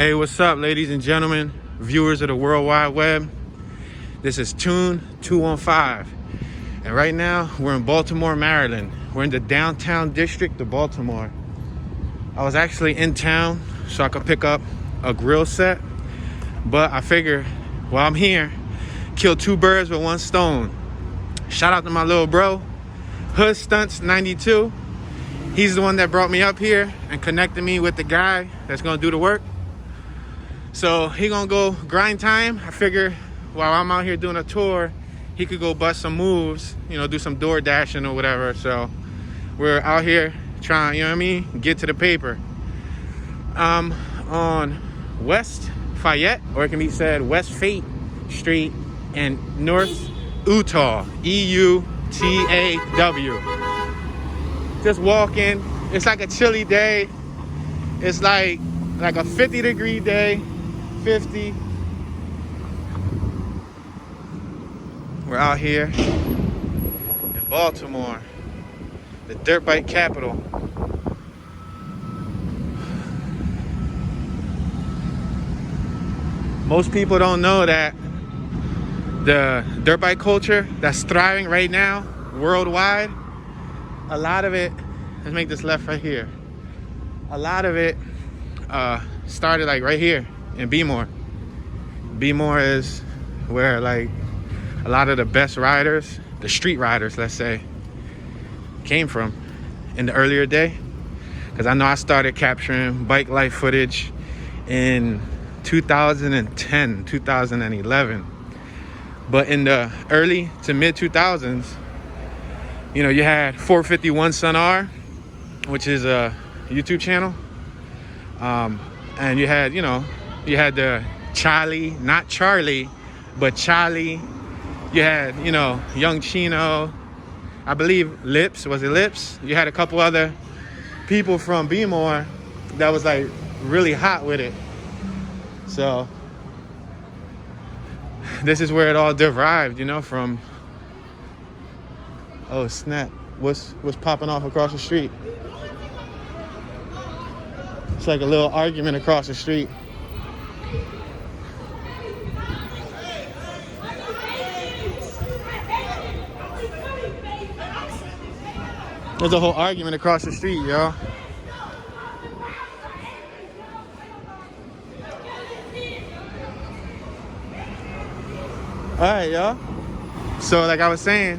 Hey, what's up, ladies and gentlemen, viewers of the World Wide Web? This is Tune 215, and right now we're in Baltimore, Maryland. We're in the downtown district of Baltimore. I was actually in town so I could pick up a grill set, but I figured while I'm here, kill two birds with one stone. Shout out to my little bro, Hood Stunts 92. He's the one that brought me up here and connected me with the guy that's gonna do the work. So he gonna go grind time. I figure while I'm out here doing a tour, he could go bust some moves, you know, do some door dashing or whatever. So we're out here trying, you know what I mean, get to the paper. On West Fayette, or it can be said West Fayette Street and North Eutaw, E-U-T-A-W. Just walking. It's like a chilly day. It's like a 50-degree day. 50. We're out here in Baltimore, the dirt bike capital. Most people don't know that the dirt bike culture that's thriving right now worldwide, a lot of it, let's make this left right here. A lot of it started like right here in Baltimore. Baltimore is where like a lot of the best riders, the street riders, let's say, came from in the earlier day. Because I know I started capturing bike life footage in 2010, 2011. But in the early to mid 2000s, you know, you had 451 Sun R, which is a YouTube channel. And you had, you know, you had the Charlie, not Charlie, but Charlie. You had, you know, Young Chino, I believe Lips, was it Lips? You had a couple other people from Baltimore that was like really hot with it. So this is where it all derived, you know, from. Oh snap, what's popping off across the street? It's like a little argument across the street. There's a whole argument across the street, y'all. All right, y'all. So like I was saying,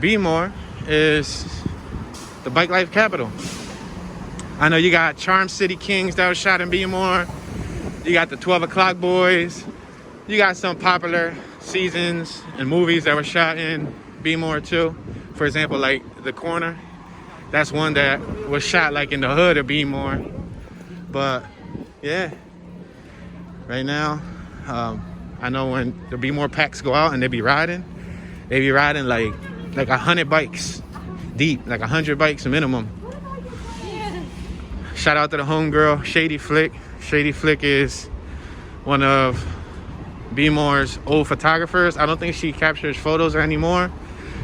Baltimore is the bike life capital. I know you got Charm City Kings that was shot in Baltimore. You got the 12 O'Clock Boys. You got some popular seasons and movies that were shot in Baltimore too. For example, like The Corner. That's one that was shot like in the hood of Baltimore. But yeah, right now, I know when the Baltimore packs go out and they be riding like 100 bikes deep, like 100 bikes minimum. Shout out to the homegirl, Shady Flick. Shady Flick is one of Baltimore's old photographers. I don't think she captures photos anymore.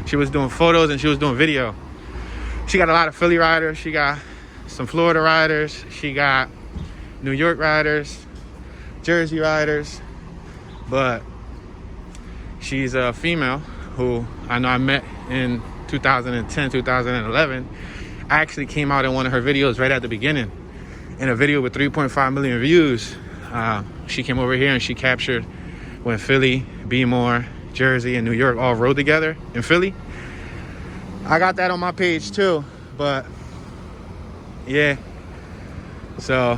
She was doing photos and she was doing video. She got a lot of Philly riders. She got some Florida riders. She got New York riders, Jersey riders. But she's a female who I know I met in 2010, 2011. I actually came out in one of her videos right at the beginning. In a video with 3.5 million views. She came over here and she captured when Philly, Baltimore, Jersey, and New York all rode together in Philly. I got that on my page too, but yeah. So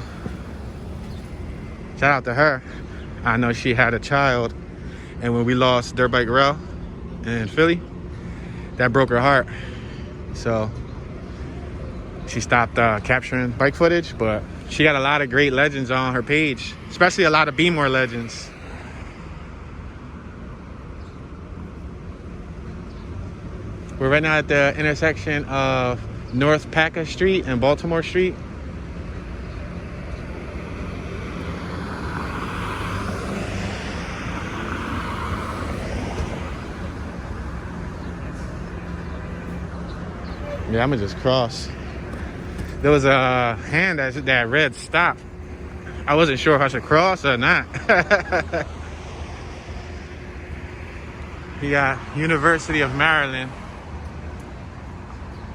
shout out to her. I know she had a child, and when we lost Dirt Bike Rail in Philly, that broke her heart. So she stopped capturing bike footage, but she got a lot of great legends on her page, especially a lot of Baltimore legends. We're right now at the intersection of North Packer Street and Baltimore Street. Yeah, I'm gonna just cross. There was a hand that read stop. I wasn't sure if I should cross or not. We got University of Maryland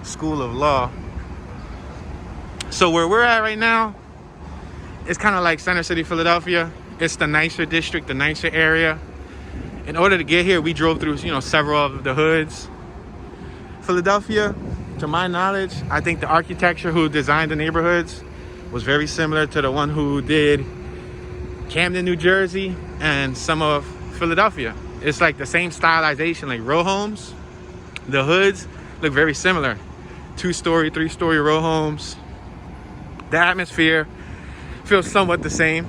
School of Law. So where we're at right now, it's kind of like Center City, Philadelphia. It's the nicer district, the nicer area. In order to get here, we drove through, several of the hoods. Philadelphia, to my knowledge, I think the architecture who designed the neighborhoods was very similar to the one who did Camden, New Jersey, and some of Philadelphia. It's like the same stylization, like row homes. The hoods look very similar. 2-story, 3-story row homes. The atmosphere feels somewhat the same.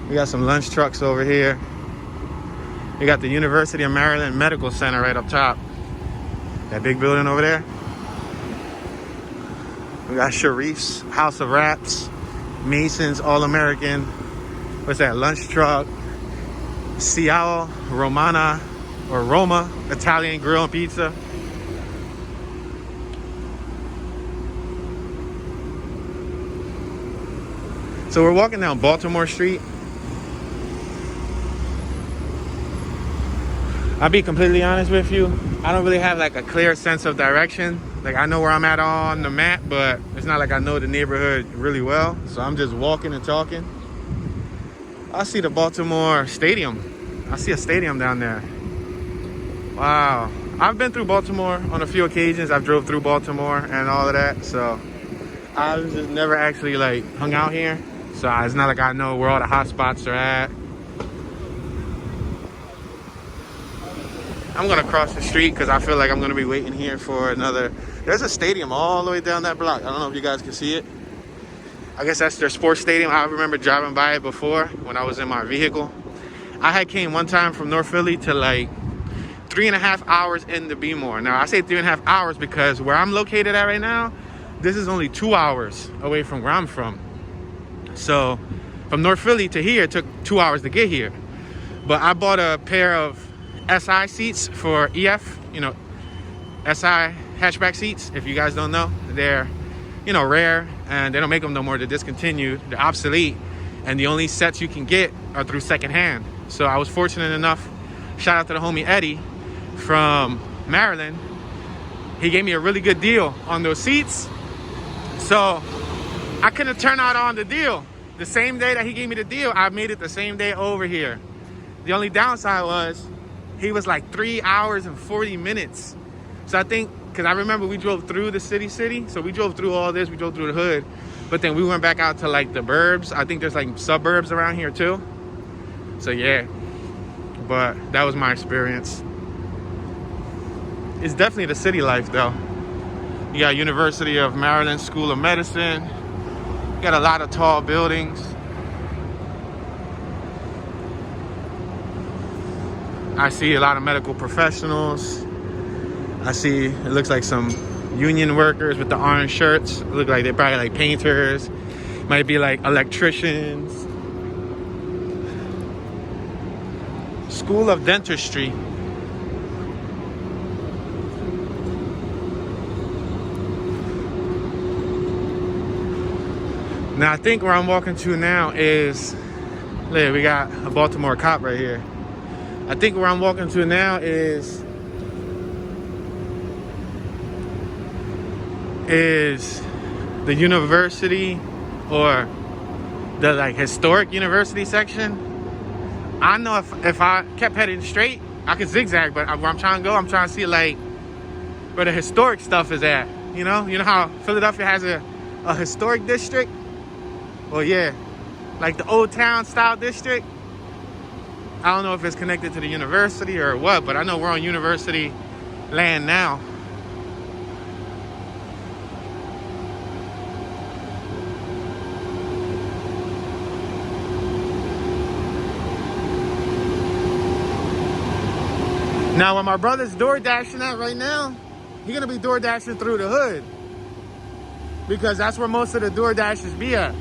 We got some lunch trucks over here. We got the University of Maryland Medical Center right up top. That big building over there. We got Sharif's House of Wraps, Mason's All-American. What's that? Lunch truck. Ciao Romana or Roma Italian Grill and Pizza. So we're walking down Baltimore Street. I'll be completely honest with you. I don't really have like a clear sense of direction. Like I know where I'm at on the map, but it's not like I know the neighborhood really well. So I'm just walking and talking. I see the Baltimore Stadium. I see a stadium down there. Wow. I've been through Baltimore on a few occasions. I've drove through Baltimore and all of that. So I've just never actually like hung out here. So it's not like I know where all the hot spots are at. I'm gonna cross the street because I feel like I'm gonna be waiting here for another. There's a stadium all the way down that block. I don't know if you guys can see it. I guess that's their sports stadium. I remember driving by it before when I was in my vehicle. I had came one time from North Philly to like 3.5 hours into Baltimore. Now I say 3.5 hours because where I'm located at right now, this is only 2 hours away from where I'm from. So from North Philly to here, it took 2 hours to get here. But I bought a pair of SI seats for EF, SI hatchback seats. If you guys don't know, they're, rare and they don't make them no more. They're discontinued, they're obsolete. And the only sets you can get are through secondhand. So I was fortunate enough, shout out to the homie Eddie from Maryland. He gave me a really good deal on those seats. So I couldn't turn out on the deal. The same day that he gave me the deal, I made it the same day over here. The only downside was he was like 3 hours and 40 minutes. So I think, because I remember we drove through the city. So we drove through all this, we drove through the hood. But then we went back out to like the burbs. I think there's like suburbs around here too. So yeah, but that was my experience. It's definitely the city life though. You got University of Maryland School of Medicine. You got a lot of tall buildings. I see a lot of medical professionals. I see, it looks like some union workers with the orange shirts. It look like they're probably like painters. Might be like electricians. School of Dentistry. Now I think where I'm walking to now is, look, we got a Baltimore cop right here. I think where I'm walking to now is the university or the like historic university section. I know if I kept heading straight, I could zigzag, but where I'm trying to go, I'm trying to see like where the historic stuff is at. You know how Philadelphia has a historic district? Well, yeah, like the old town style district. I don't know if it's connected to the university or what, but I know we're on university land now. Now, when my brother's door dashing at right now, he's gonna be door dashing through the hood because that's where most of the door dashes be at.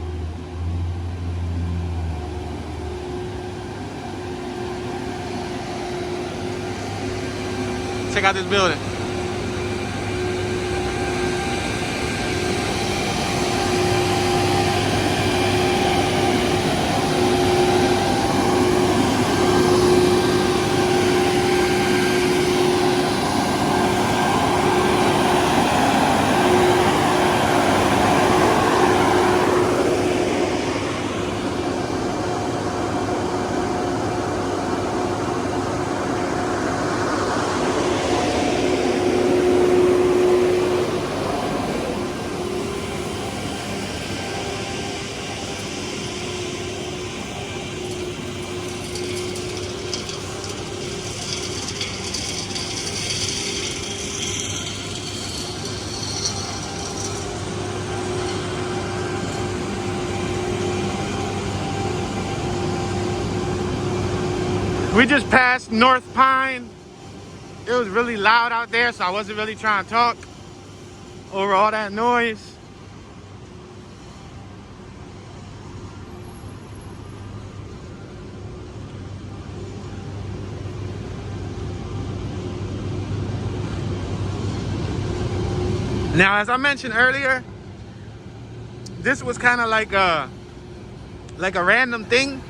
check out this building. We just passed North Pine. It was really loud out there, so I wasn't really trying to talk over all that noise. Now, as I mentioned earlier, this was kind of like a random thing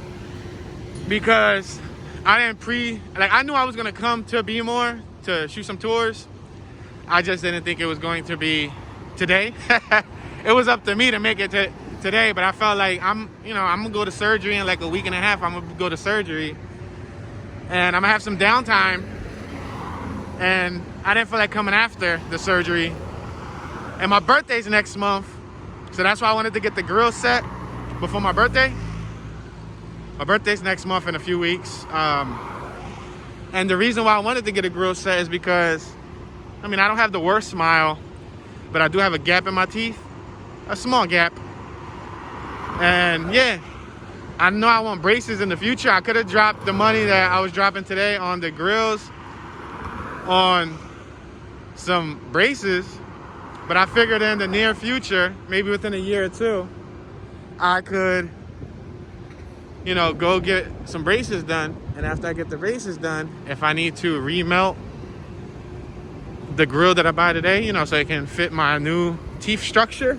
because I knew I was gonna come to Baltimore to shoot some tours. I just didn't think it was going to be today. It was up to me to make it to today, but I felt like I'm gonna go to surgery in like a week and a half. I'm gonna go to surgery and I'm gonna have some downtime, and I didn't feel like coming after the surgery. And my birthday's next month, so that's why I wanted to get the grill set before my birthday. My birthday's next month in a few weeks. And the reason why I wanted to get a grill set is because, I don't have the worst smile, but I do have a gap in my teeth, a small gap. And yeah, I know I want braces in the future. I could have dropped the money that I was dropping today on the grills on some braces, but I figured in the near future, maybe within a year or two, I could go get some braces done. And after I get the braces done, if I need to remelt the grill that I buy today, so it can fit my new teeth structure,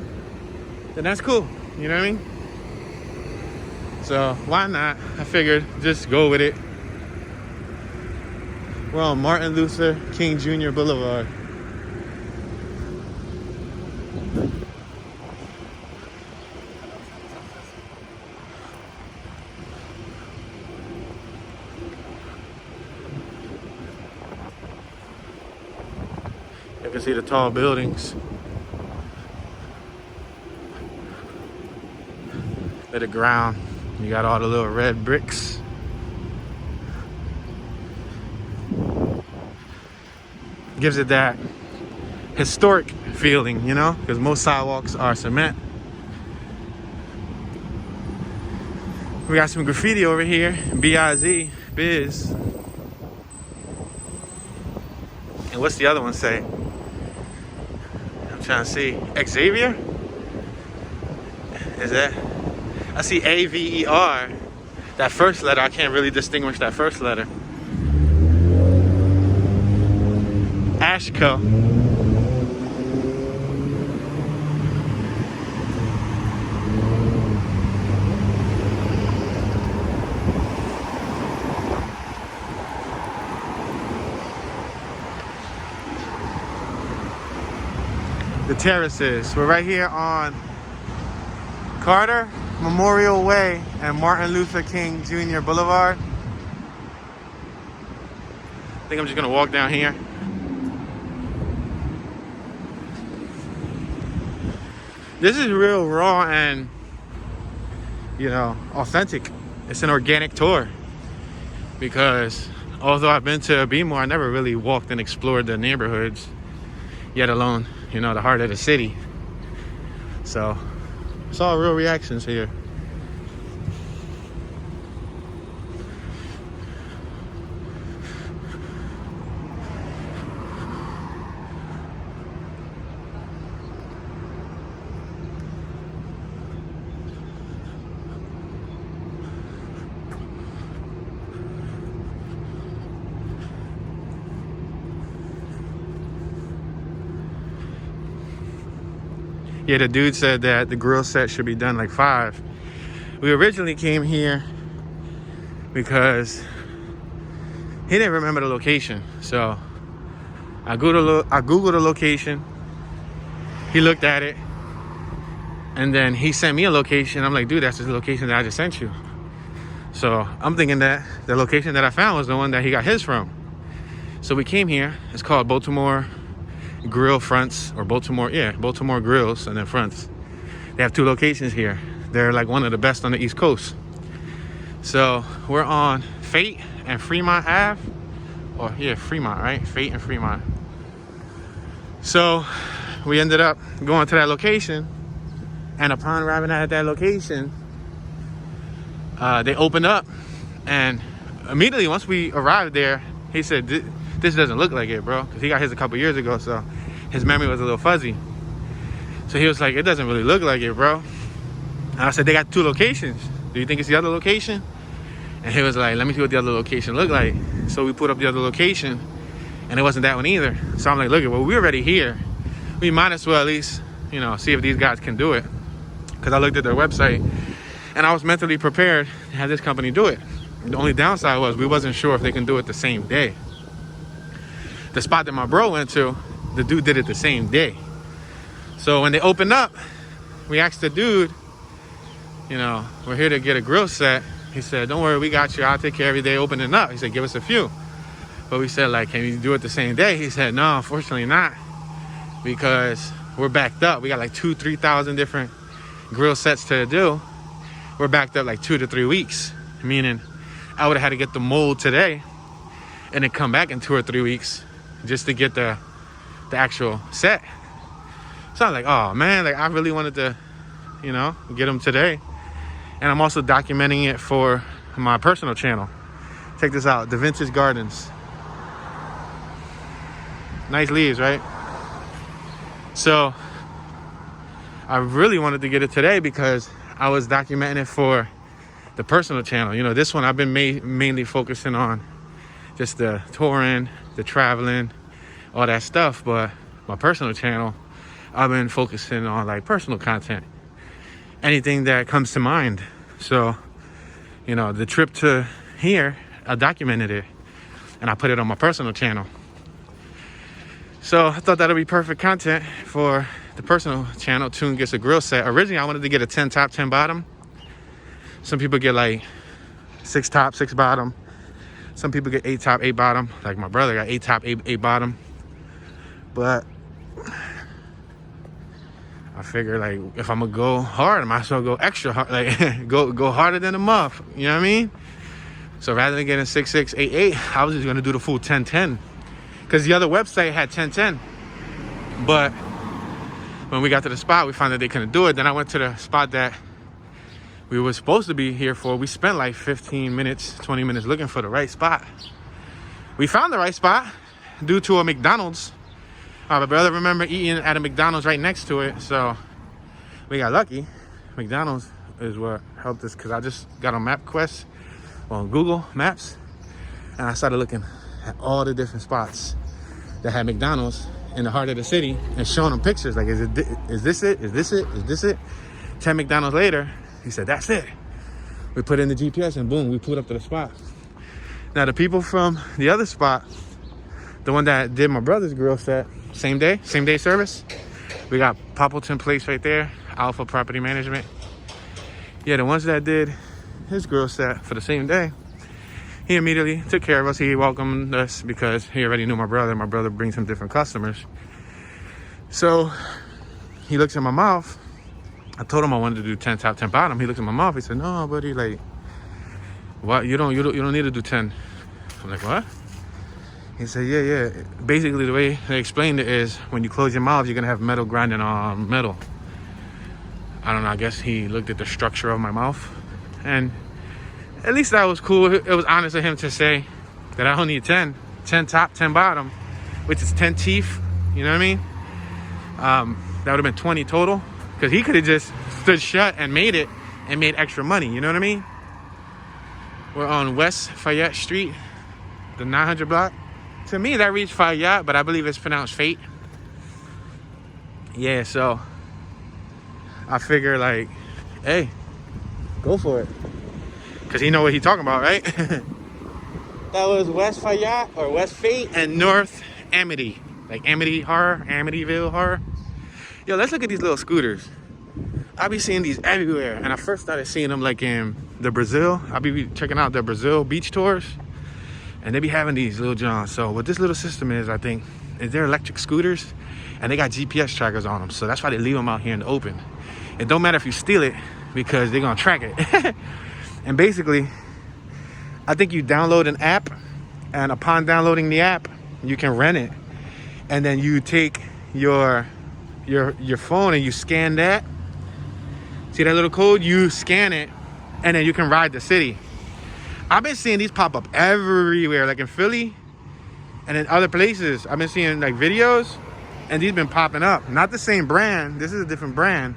then that's cool. You know what I mean? So why not? I figured just go with it. We're on Martin Luther King Jr. Boulevard. You can see the tall buildings. At the ground, you got all the little red bricks. Gives it that historic feeling, because most sidewalks are cement. We got some graffiti over here, B-I-Z, Biz. And what's the other one say? I'm trying to see. Xavier? Is that? I see A-V-E-R. That first letter, I can't really distinguish that first letter. Ashco. The terraces. We're right here on Carter Memorial Way and Martin Luther King Jr. Boulevard. I think I'm just gonna walk down here. This is real raw and, authentic. It's an organic tour because although I've been to Baltimore, I never really walked and explored the neighborhoods, yet alone, the heart of the city. So it's all real reactions here. Yeah, the dude said that the grill set should be done like 5. We originally came here because he didn't remember the location. So I Googled the location. He looked at it. And then he sent me a location. I'm like, dude, that's the location that I just sent you. So I'm thinking that the location that I found was the one that he got his from. So we came here. It's called Baltimore Grill Fronts, or Baltimore Grills and then Fronts. They have 2 locations here. They're like one of the best on the East Coast. So we're on Fate and Fremont Ave. Or yeah, Fremont, right? Fate and Fremont. So we ended up going to that location. And upon arriving at that location, they opened up, and immediately once we arrived there, he said, this doesn't look like it, bro, because he got his a couple years ago, so his memory was a little fuzzy. So he was like, it doesn't really look like it, bro. And I said, they got 2 locations. Do you think it's the other location? And he was like, let me see what the other location looked like. So we put up the other location, and it wasn't that one either. So I'm like, look, well, we're already here. We might as well at least, you know, see if these guys can do it. Because I looked at their website and I was mentally prepared to have this company do it. The only downside was we wasn't sure if they can do it the same day. The spot that my bro went to, the dude did it the same day. So when they opened up, we asked the dude, you know, we're here to get a grill set. He said, don't worry, we got you. I'll take care of every day opening up. He said, give us a few. But we said, like, can you do it the same day? He said, no, unfortunately not. Because we're backed up. We got like 2,000-3,000 different grill sets to do. We're backed up like 2 to 3 weeks, meaning I would have had to get the mold today and then come back in 2 or 3 weeks just to get the actual set. So I'm like, oh man, like I really wanted to, you know, get them today. And I'm also documenting it for my personal channel. Check this out, the Vintage Gardens. Nice leaves, right? So I really wanted to get it today because I was documenting it for the personal channel. You know, this one I've been mainly focusing on just the touring, the traveling, all that stuff. But my personal channel, I've been focusing on like personal content, anything that comes to mind. So, you know, the trip to here, I documented it and I put it on my personal channel. So I thought that'd be perfect content for the personal channel. Tune gets a grill set. Originally, I wanted to get a 10 top, 10 bottom. Some people get like 6 top, 6 bottom. Some people get 8 top, 8 bottom. Like my brother got 8 top, 8 bottom. But I figure like if I'm gonna go hard, I might as well go extra hard. Like go harder than a muff. You know what I mean? So rather than getting 6, 6, 8, 8, I was just gonna do the full 10, 10. Because the other website had 10, 10. But when we got to the spot, we found that they couldn't do it. Then I went to the spot that we were supposed to be here for. We spent like 15 minutes, 20 minutes looking for the right spot. We found the right spot due to a McDonald's. My brother remembered eating at a McDonald's right next to it. So we got lucky. McDonald's is what helped us because I just got on MapQuest on Google Maps. And I started looking at all the different spots that had McDonald's in the heart of the city and showing them pictures like, is this it? Is this it? Is this it? 10 McDonald's later, he said, that's it. We put in the GPS and boom, we pulled up to the spot. Now the people from the other spot, the one that did my brother's grill set, same day service. We got Populated Place right there, Alpha Property Management. Yeah, the ones that did his grill set for the same day, he immediately took care of us. He welcomed us because he already knew my brother. My brother brings him different customers. So he looks at my mouth. I told him I wanted to do 10 top, 10 bottom. He looked at my mouth. He said, no, buddy, like, what? You don't need to do 10. I'm like, what? He said, yeah. Basically, the way they explained it is when you close your mouth, you're going to have metal grinding on metal. I don't know. I guess he looked at the structure of my mouth. And at least that was cool. It was honest of him to say that I don't need 10 top, 10 bottom, which is 10 teeth. You know what I mean? That would have been 20 total because he could have just stood shut and made it and made extra money. You know what I mean? We're on West Fayette Street, the 900 block. To me, that reads Fayette, but I believe it's pronounced Fate. Yeah, so I figure like, hey, go for it. Because he know what he talking about, right? That was West Fayette or West Fayette and North Amity. Like Amity Horror, Amityville Horror. Yo, let's look at these little scooters. I be seeing these everywhere. And I first started seeing them like in the Brazil. I be checking out the Brazil beach tours. And they be having these little johns. So what this little system is, I think, is they're electric scooters. And they got GPS trackers on them. So that's why they leave them out here in the open. It don't matter if you steal it because they're going to track it. And basically, I think you download an app. And upon downloading the app, you can rent it. And then you take your phone and you scan that. See that little code? You scan it. And then you can ride the city. I've been seeing these pop up everywhere. Like in Philly. And in other places. I've been seeing like videos. And these been popping up. Not the same brand. This is a different brand.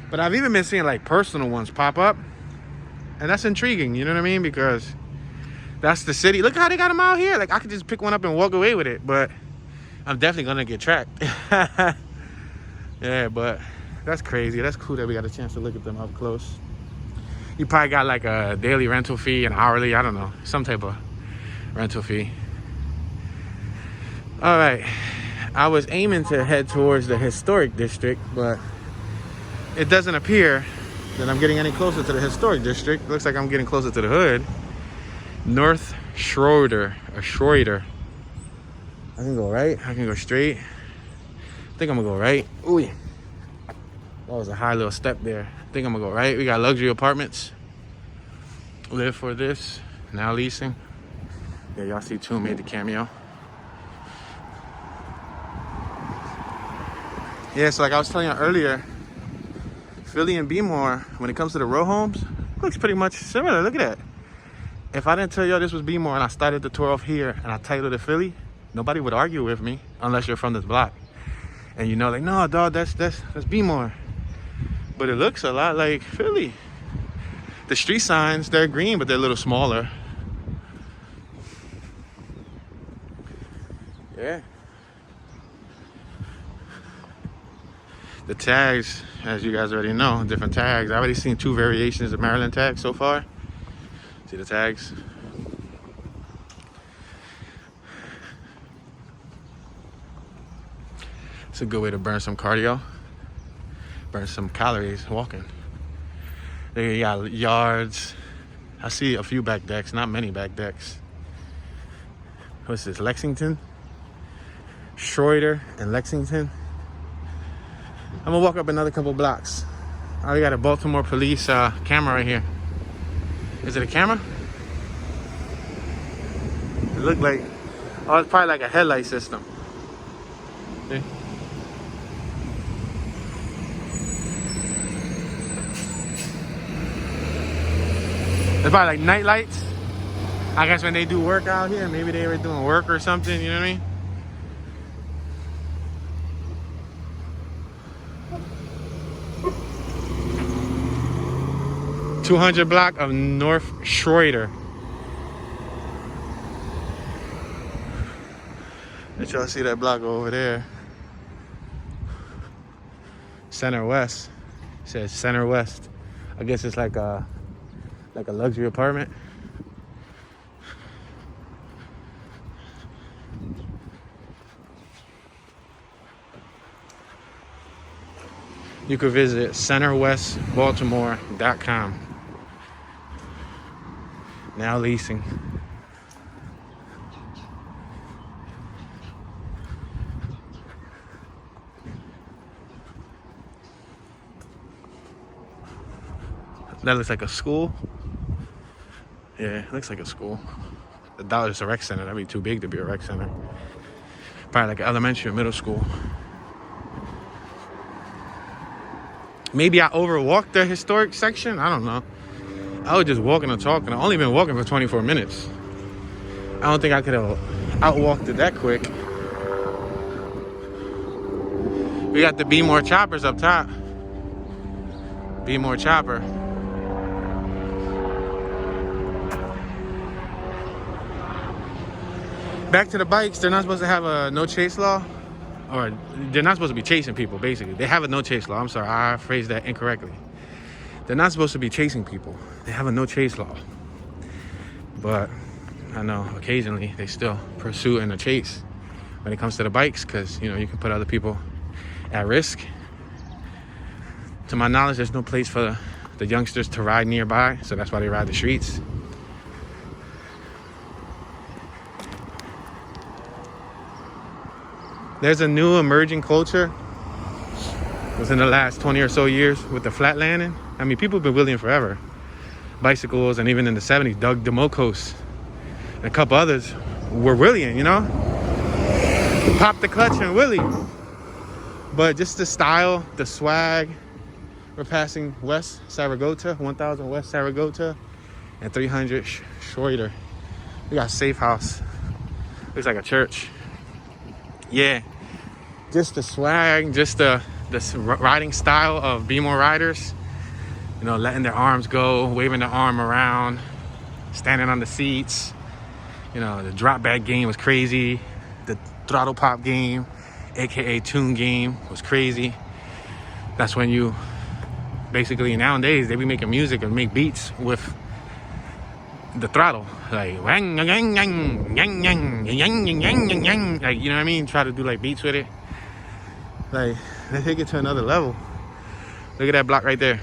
But I've even been seeing like personal ones pop up. And that's intriguing. You know what I mean? Because that's the city. Look how they got them out here. Like I could just pick one up and walk away with it. But I'm definitely going to get tracked. Yeah, but that's crazy. That's cool that we got a chance to look at them up close. You probably got like a daily rental fee, an hourly. I don't know. Some type of rental fee. All right. I was aiming to head towards the historic district, but it doesn't appear that I'm getting any closer to the historic district. Looks like I'm getting closer to the hood. North Schroeder, or Schroeder. I can go right. I can go straight. I think I'm gonna go right. Ooh, that was a high little step there. I think I'm gonna go right. We got luxury apartments. Live for this. Now leasing. Yeah, y'all see Toon made the cameo. Yeah, so like I was telling you earlier, Philly and Baltimore, when it comes to the row homes, looks pretty much similar. Look at that. If I didn't tell y'all this was Baltimore and I started the tour off here and I titled it Philly, nobody would argue with me unless you're from this block. And you know, like, no, dog, that's Baltimore. But it looks a lot like Philly. The street signs, they're green, but they're a little smaller. Yeah. The tags, as you guys already know, different tags. I've already seen 2 variations of Maryland tags so far. See the tags? It's a good way to burn some cardio. Burn some calories walking. They got yards. I see a few back decks, not many back decks. What's this, Lexington? Schroeder and Lexington. I'm gonna walk up another couple blocks. Oh, we got a Baltimore police camera right here. Is it a camera? It looked like, oh, it's probably like a headlight system. See? It's probably like night lights. I guess when they do work out here, maybe they were doing work or something, you know what I mean? .200 block of North Schroeder. Let y'all see that block over there. Center West. It says Center West. I guess it's like a luxury apartment. You could visit centerwestbaltimore.com. Now leasing. That looks like a school. Yeah, it looks like a school. The dollar is a rec center. That'd be too big to be a rec center. Probably like an elementary or middle school. Maybe I overwalked the historic section. I don't know. I was just walking and talking. I've only been walking for 24 minutes. I don't think I could have outwalked it that quick. We got the Baltimore choppers up top. Baltimore chopper. Back to the bikes. They're not supposed to have a no chase law or they're not supposed to be chasing people, basically. They have a no chase law. I'm sorry, I phrased that incorrectly. They're not supposed to be chasing people. They have a no chase law. But I know occasionally they still pursue and a chase when it comes to the bikes, because, you know, you can put other people at risk. To my knowledge, there's no place for the youngsters to ride nearby, so that's why they ride the streets. There's a new emerging culture within the last 20 or so years with the flat landing. I mean, people have been wheeling forever. Bicycles, and even in the 70s, Doug DeMocos and a couple others were wheeling, you know? Pop the clutch and wheelie. But just the style, the swag. We're passing West Saragota, 1000 West Saragota, and 300 Schroeder. We got Safe House. Looks like a church. Yeah, just the swag, just the riding style of Baltimore riders. You know, letting their arms go, waving their arm around, standing on the seats. You know, the drop back game was crazy. The throttle pop game, aka tune game, was crazy. That's when you basically, nowadays they be making music and make beats with the throttle, like you know what I mean, try to do like beats with it. Like, they take it to another level. Look at that block right there.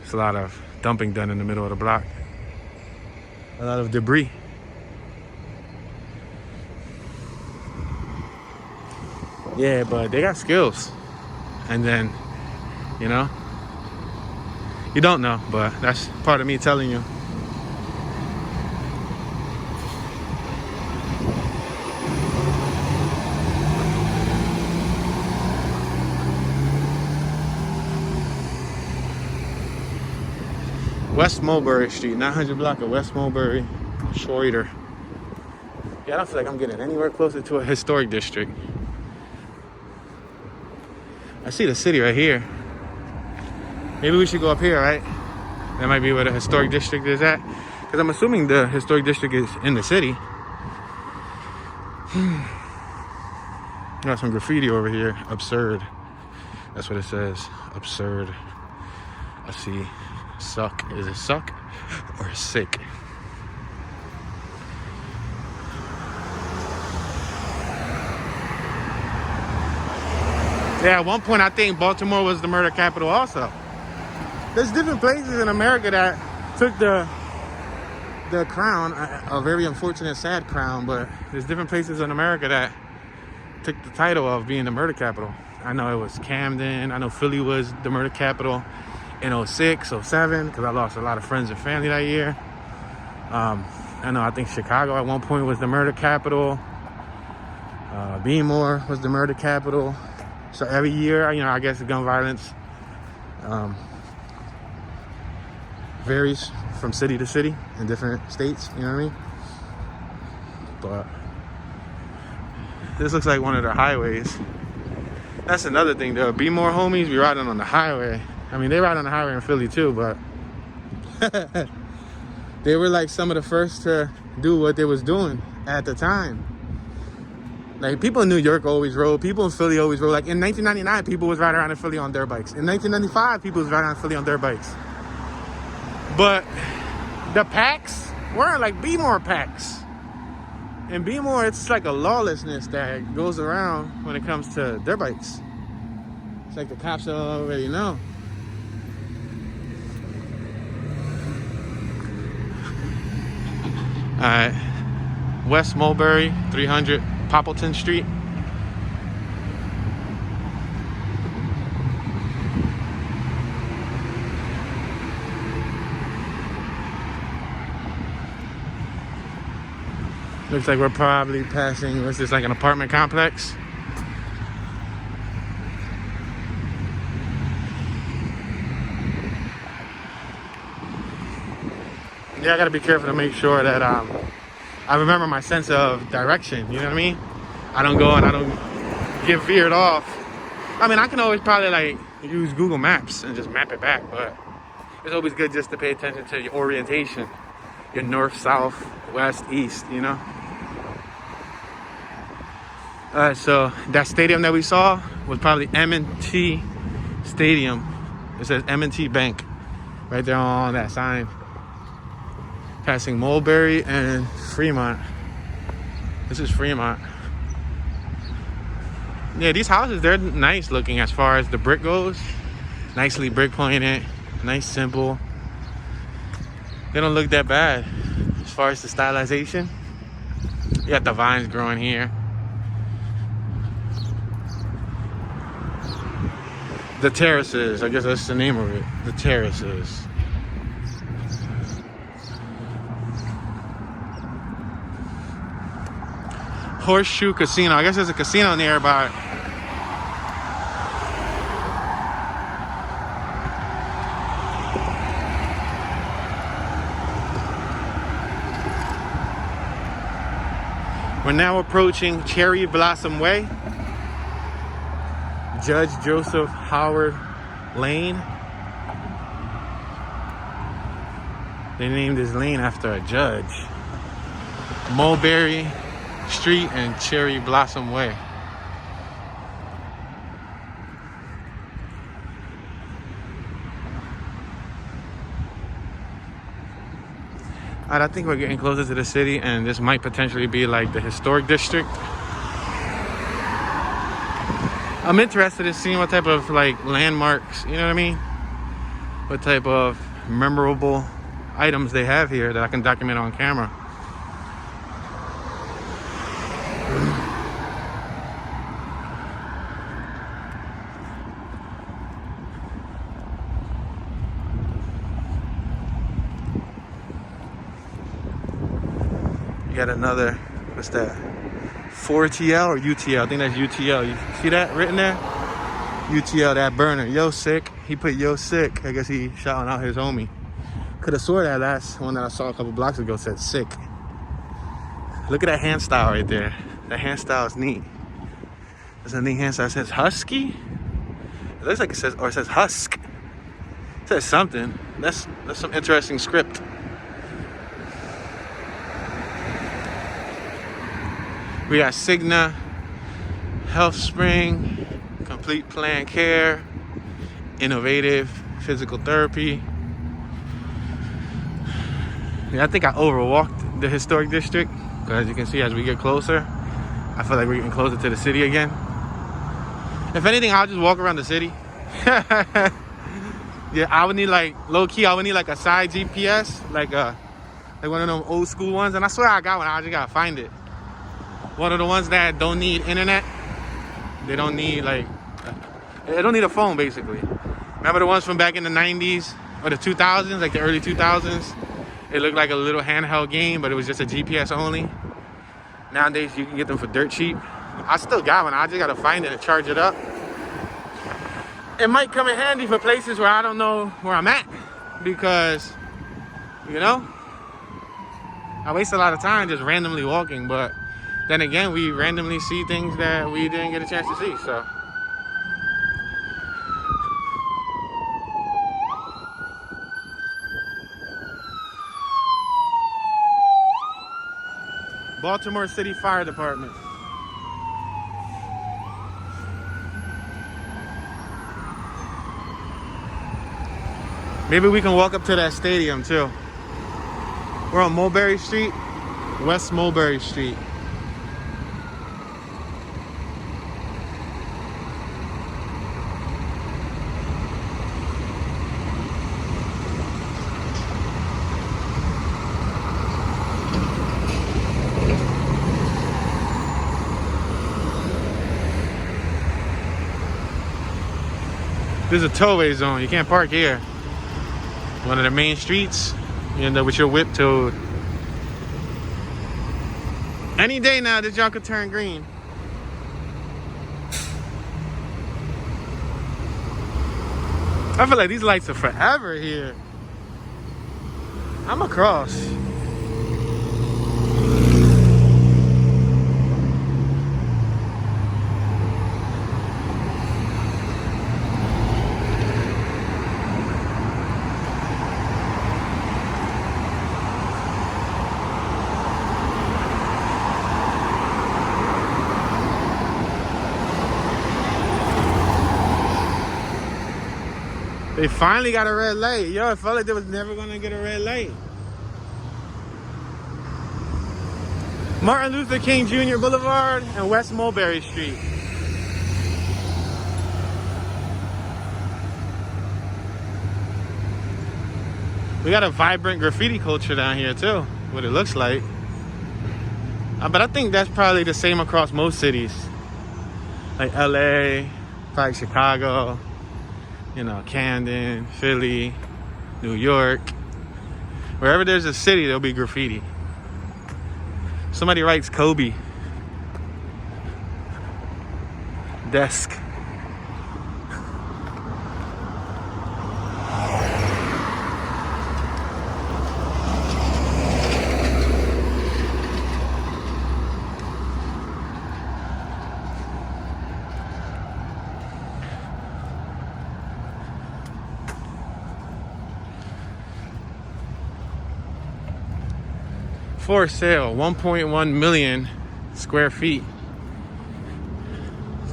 There's a lot of dumping done in the middle of the block, a lot of debris. Yeah, but they got skills. And then, you know, you don't know, but that's part of me telling you. West Mulberry Street, 900 block of West Mulberry, Schroeder. Yeah, I don't feel like I'm getting anywhere closer to a historic district. I see the city right here. Maybe we should go up here, right? That might be where the historic district is at. Because I'm assuming the historic district is in the city. Got some graffiti over here. Absurd. That's what it says. Absurd. Let's see. Suck. Is it suck or sick? Yeah, at one point I think Baltimore was the murder capital also. There's different places in America that took the crown, a very unfortunate, sad crown, but there's different places in America that took the title of being the murder capital. I know it was Camden. I know Philly was the murder capital in 06, 07, because I lost a lot of friends and family that year. I think Chicago at one point was the murder capital. Baltimore was the murder capital. So every year, you know, I guess the gun violence varies from city to city in different states, you know what I mean? But this looks like one of the highways. That's another thing, though. Baltimore homies be riding on the highway. I mean, they ride on the highway in Philly too, but they were like some of the first to do what they was doing at the time. Like, people in New York always rode. People in Philly always rode. Like, in 1999, people was riding around in Philly on dirt bikes. In 1995, people was riding around in Philly on dirt bikes. But the packs weren't like Baltimore packs. In Baltimore, it's like a lawlessness that goes around when it comes to dirt bikes. It's like the cops already know. All right, West Mulberry, 300 Populated Street. Looks like we're probably passing, what's this, like an apartment complex? Yeah, I gotta be careful to make sure that I remember my sense of direction, you know what I mean? I don't go and I don't get veered off. I mean, I can always probably like use Google Maps and just map it back, but it's always good just to pay attention to your orientation, your north, south, west, east, you know? All right, so that stadium that we saw was probably M&T Stadium. It says M&T Bank right there on that sign. Passing Mulberry and Fremont. This is Fremont. Yeah, these houses, they're nice looking as far as the brick goes. Nicely brick pointed, nice, simple. They don't look that bad as far as the stylization. You got the vines growing here. The terraces, I guess that's the name of it. The terraces. Horseshoe Casino. I guess there's a casino nearby. We're now approaching Cherry Blossom Way. Judge Joseph Howard Lane. They named this lane after a judge. Mulberry Street and Cherry Blossom Way. Alright, I think we're getting closer to the city, and this might potentially be like the historic district. I'm interested in seeing what type of like landmarks, you know what I mean? What type of memorable items they have here that I can document on camera. You got another, what's that? 4TL or UTL? I think that's UTL. You see that written there? UTL, that burner. Yo, sick. He put yo, sick. I guess he shouting out his homie. Could have swore that last one that I saw a couple blocks ago said sick. Look at that hand style right there. That hand style is neat. There's a neat hand style. It says husky. It looks like it says, or it says husk. It says something. That's some interesting script. We got Cigna, Health Spring, Complete Plan Care, Innovative Physical Therapy. Yeah, I think I overwalked the historic district, because as you can see, as we get closer, I feel like we're getting closer to the city again. If anything, I'll just walk around the city. Yeah, I would need like, low key, I would need like a side GPS, like one of them old school ones. And I swear I got one, I just gotta find it. One of the ones that don't need internet. They don't need like, they don't need a phone basically. Remember the ones from back in the 90s or the 2000s, like the early 2000s? It looked like a little handheld game, but it was just a GPS only. Nowadays you can get them for dirt cheap. I still got one, I just gotta find it and charge it up. It might come in handy for places where I don't know where I'm at, because, you know, I waste a lot of time just randomly walking, but then again, we randomly see things that we didn't get a chance to see, so. Baltimore City Fire Department. Maybe we can walk up to that stadium too. We're on Mulberry Street, West Mulberry Street. This is a tollway zone. You can't park here. One of the main streets. You end up with your whip towed. Any day now, this y'all could turn green. I feel like these lights are forever here. I'm across. They finally got a red light. Yo, it felt like they was never gonna get a red light. Martin Luther King Jr. Boulevard and West Mulberry Street. We got a vibrant graffiti culture down here too, what it looks like. But I think that's probably the same across most cities. Like LA, probably Chicago, you know, Camden, Philly, New York. Wherever there's a city, there'll be graffiti. Somebody writes Kobe. Desk. For sale, 1.1 million square feet,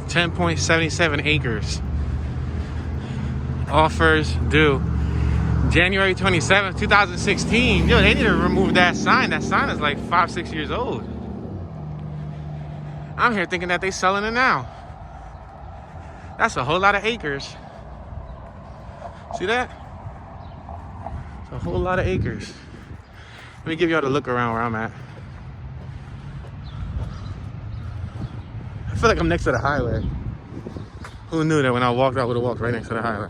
10.77 acres. Offers due January 27th, 2016. Yo, they need to remove that sign. That sign is like 5-6 years old. I'm here thinking that they selling it now. That's a whole lot of acres. See that? It's a whole lot of acres. Let me give y'all the look around where I'm at. I feel like I'm next to the highway. Who knew that when I walked, I would have walked right next to the highway.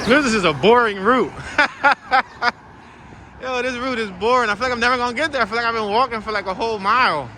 This is a boring route. Yo, this route is boring. I feel like I'm never gonna get there. I feel like I've been walking for like a whole mile.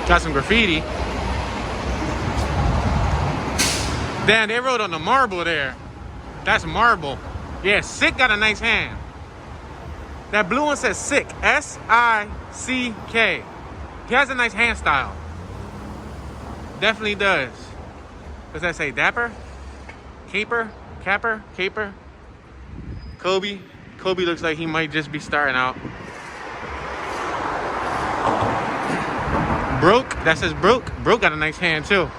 Got some graffiti. Damn, they wrote on the marble there. That's marble. Yeah, Sick got a nice hand. That blue one says Sick. S-I-C-K. He has a nice hand style. Definitely does. Does that say Dapper? Caper? Capper? Caper? Kobe? Kobe looks like he might just be starting out. Broke, that says Broke. Broke got a nice hand too.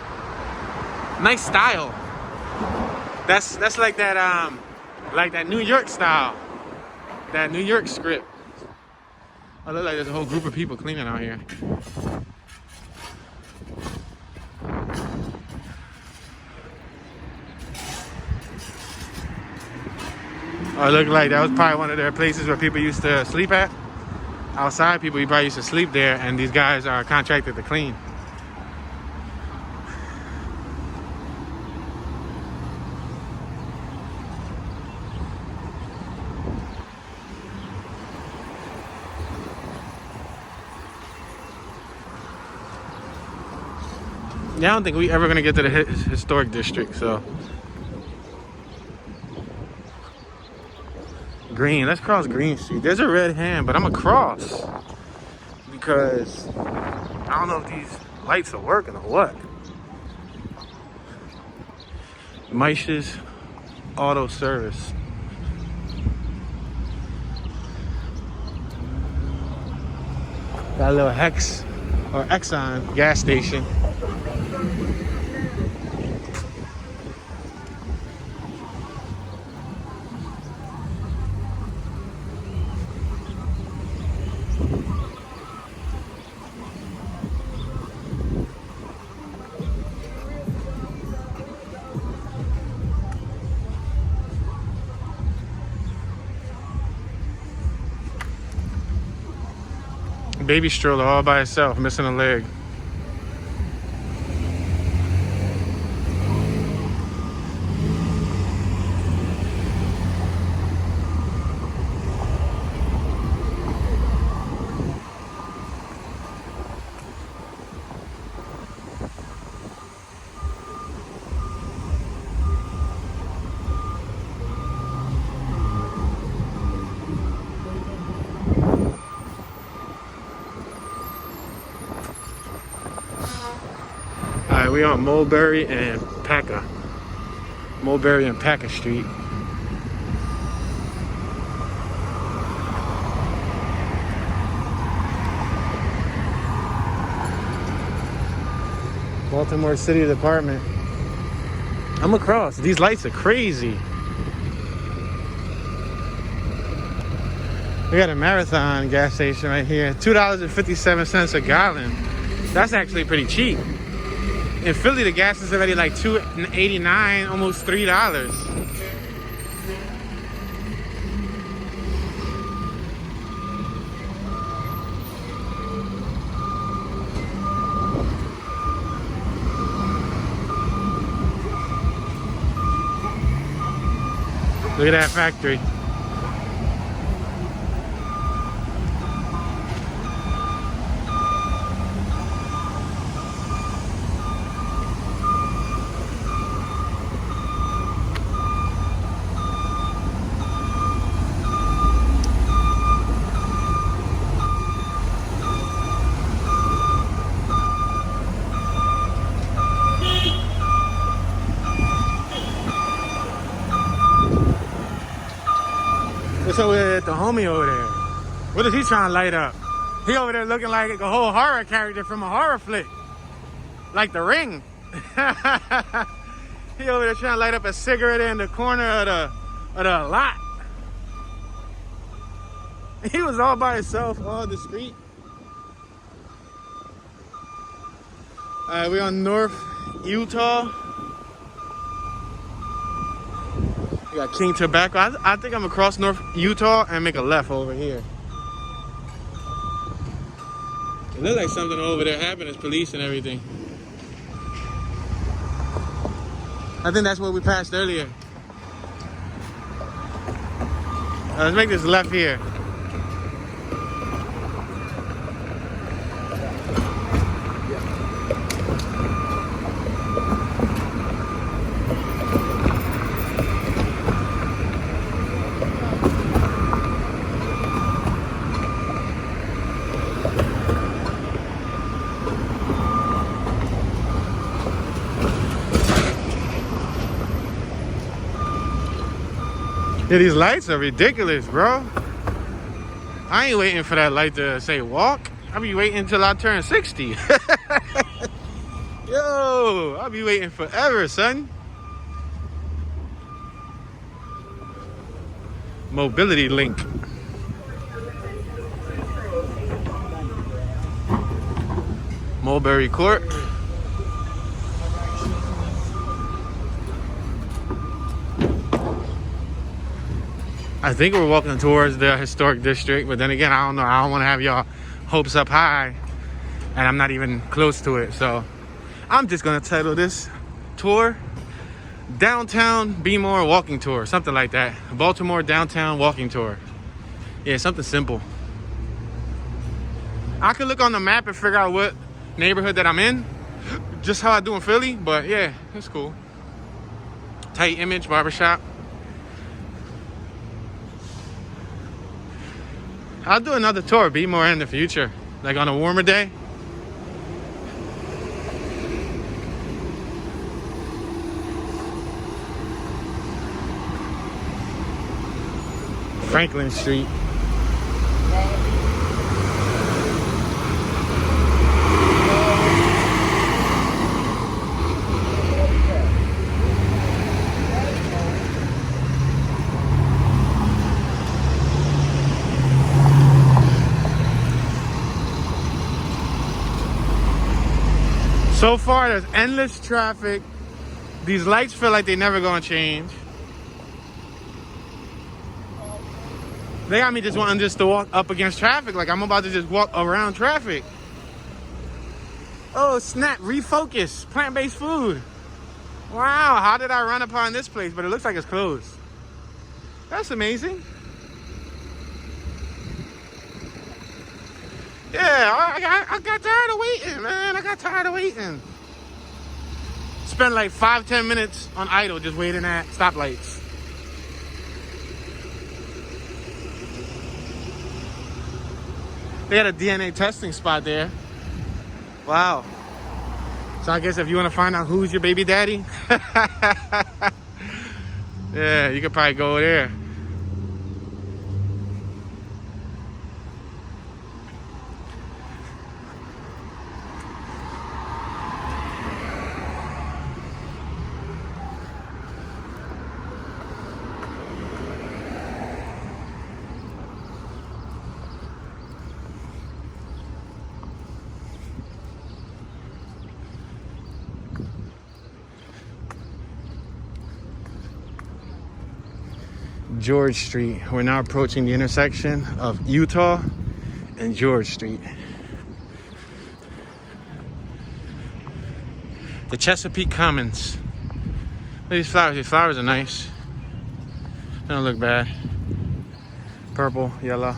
Nice style. That's like that New York style. That New York script. I look like there's a whole group of people cleaning out here. Oh, it looked like that was probably one of their places where people used to sleep at. Outside, people probably used to sleep there, and these guys are contracted to clean. Yeah, I don't think we ever gonna get to the historic district, so. Green, let's cross Green Street. There's a red hand, but I'm gonna cross because I don't know if these lights are working or what. Meish's Auto Service. Got a little Hex or Exxon gas station. baby stroller all by itself, missing a leg. Alright, we on Mulberry and Packer. Mulberry and Packer Street. Baltimore City Department. I'm across. These lights are crazy. We got a Marathon gas station right here. $2.57 a gallon. That's actually pretty cheap. In Philly, the gas is already like $2.89, almost $3. Look at that factory. What's over there at the homie over there? What is he trying to light up? He over there looking like a whole horror character from a horror flick. Like The Ring. He over there trying to light up a cigarette in the corner of the lot. He was all by himself, all discreet. We're on North Utah. We got King Tobacco. I think I'm across North Utah and make a left over here. It looks like something over there happened. There's police and everything. I think that's what we passed earlier. Let's make this left here. Yeah, these lights are ridiculous, bro. I ain't waiting for that light to say walk. I'll be waiting until I turn 60. Yo, I'll be waiting forever, son. Mobility link. Mulberry Court. I think we're walking towards the historic district, but then again, I don't know. I don't want to have y'all hopes up high, and I'm not even close to it. So I'm just gonna title this tour Downtown Baltimore Walking Tour, something like that. Baltimore Downtown Walking Tour. Yeah, something simple. I could look on the map and figure out what neighborhood that I'm in, just how I do in Philly, but yeah, it's cool. Tight Image Barbershop. I'll do another tour, be more in the future, like on a warmer day. Franklin Street. So far, there's endless traffic. These lights feel like they're never gonna change. They got me just wanting just to walk up against traffic. Like I'm about to just walk around traffic. Oh, snap. Refocus. Plant-based food. Wow. How did I run upon this place? But it looks like it's closed. That's amazing. Yeah, I got tired of waiting, man. I got tired of waiting. Spent like 5-10 minutes on idle just waiting at stoplights. They had a DNA testing spot there. Wow. So I guess if you want to find out who's your baby daddy, yeah, you could probably go there. George Street. We're now approaching the intersection of Utah and George Street. The Chesapeake Commons. Look at these flowers. These flowers are nice. They don't look bad. Purple, yellow.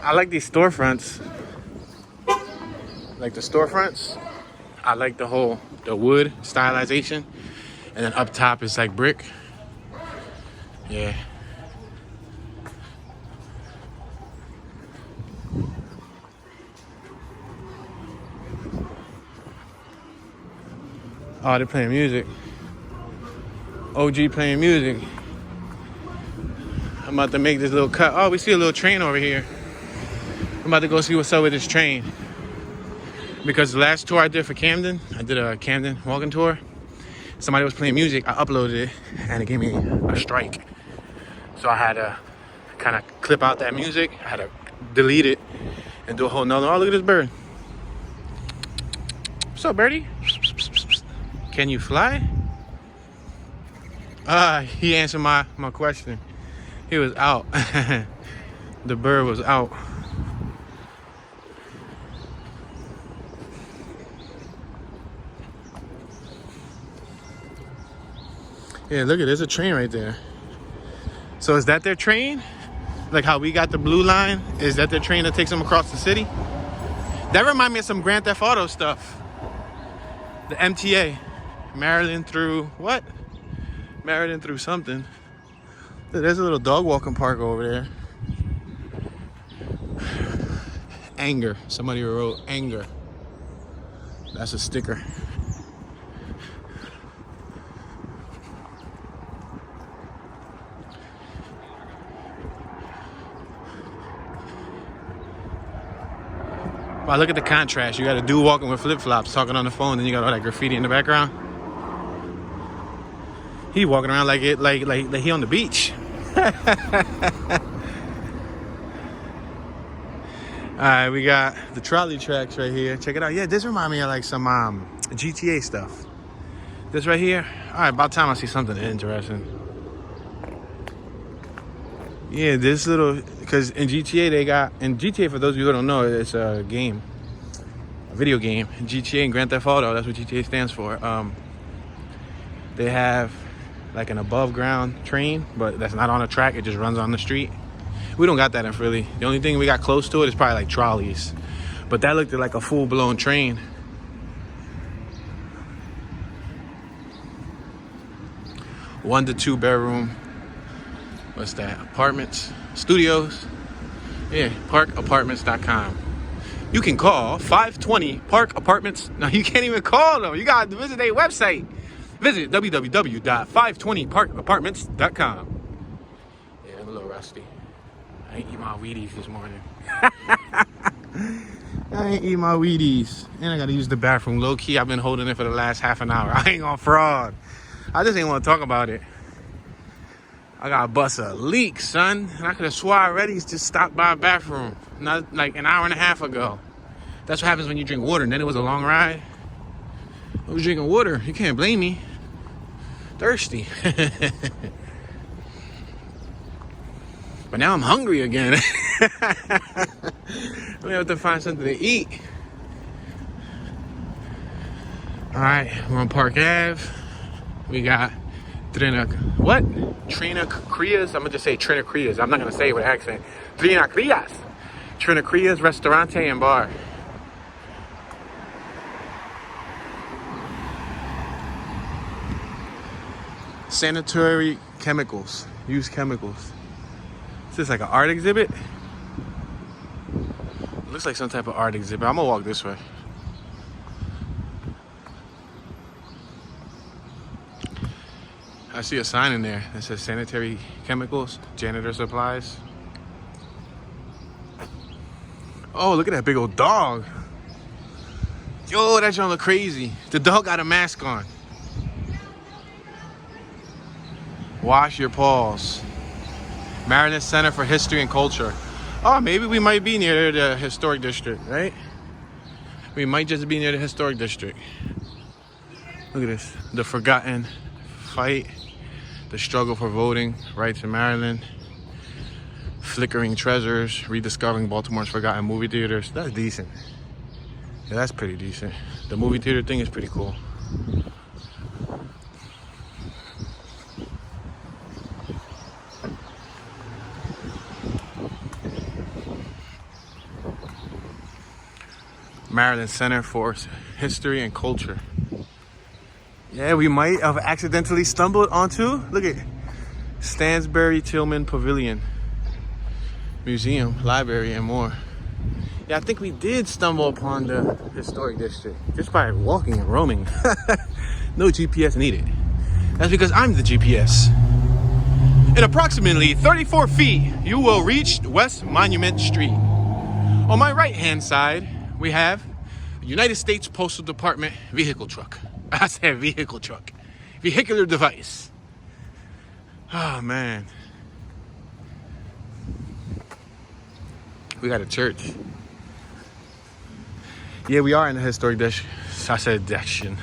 I like these storefronts. Like the storefronts, I like the wood stylization, and then up top is like brick. Yeah. Oh, they're playing music. OG playing music. I'm about to make this little cut. Oh, we see a little train over here. I'm about to go see what's up with this train. Because the last tour I did for Camden, I did a Camden walking tour. Somebody was playing music, I uploaded it, and it gave me a strike. So I had to kind of clip out that music. I had to delete it and do a whole nother. Oh, look at this bird. What's up, birdie? Can you fly? He answered my question. He was out. The bird was out. Yeah, look at, there's a train right there. So is that their train? Like how we got the blue line? Is that their train that takes them across the city? That reminds me of some Grand Theft Auto stuff. The MTA. Maryland through what? Maryland through something. There's a little dog walking park over there. Anger. Somebody wrote anger. That's a sticker. Wow, look at the contrast. You got a dude walking with flip-flops talking on the phone, and you got all that graffiti in the background. He walking around like he on the beach. Alright, we got the trolley tracks right here. Check it out. Yeah, this reminds me of like some GTA stuff. This right here. Alright, about time I see something interesting. Yeah, this little, because in GTA, for those of you who don't know, it's a game, a video game. GTA and Grand Theft Auto, that's what GTA stands for. They have like an above ground train, but that's not on a track, it just runs on the street. We don't got that in Philly. The only thing we got close to it is probably like trolleys. But that looked like a full-blown train. One to two bedroom. What's that? Apartments, studios. Yeah, parkapartments.com. You can call 520 Park Apartments. No, you can't even call them. You got to visit their website. Visit www.520parkapartments.com. Yeah, I'm a little rusty. I ain't eat my Wheaties this morning. I ain't eat my Wheaties. And I got to use the bathroom low key. I've been holding it for the last half an hour. I ain't gonna fraud. I just ain't want to talk about it. I got to bust a leak, son. And I could have swore already just stopped by a bathroom. Not like an hour and a half ago. That's what happens when you drink water. And then it was a long ride. I was drinking water. You can't blame me. Thirsty. But now I'm hungry again. We have to find something to eat. All right, we're on Park Ave. We got Trina Crias. I'm gonna just say Trina Crias. I'm not gonna say it with an accent. Trina Crias. Trina Crias Restaurante and Bar. Sanitary chemicals. Use chemicals. Is this like an art exhibit? It looks like some type of art exhibit. I'm gonna walk this way. I see a sign in there that says sanitary chemicals, janitor supplies. Oh, look at that big old dog. Yo, that joint look crazy. The dog got a mask on. Wash your paws. Maryland Center for History and Culture. Oh, maybe we might be near the historic district, right? We might just be near the historic district. Look at this. The forgotten fight. The struggle for voting rights in Maryland. Flickering treasures. Rediscovering Baltimore's forgotten movie theaters. That's decent. Yeah, that's pretty decent. The movie theater thing is pretty cool. Maryland Center for History and Culture. Yeah, we might have accidentally stumbled onto, look at Stansbury Tillman Pavilion, Museum, Library, and more. Yeah, I think we did stumble upon the historic district just by walking and roaming. No GPS needed. That's because I'm the GPS. In approximately 34 feet, you will reach West Monument Street. On my right-hand side, we have United States Postal Department vehicle truck. I said vehicle truck. Vehicular device. Oh, man. We got a church. Yeah, we are in the historic section. I said section.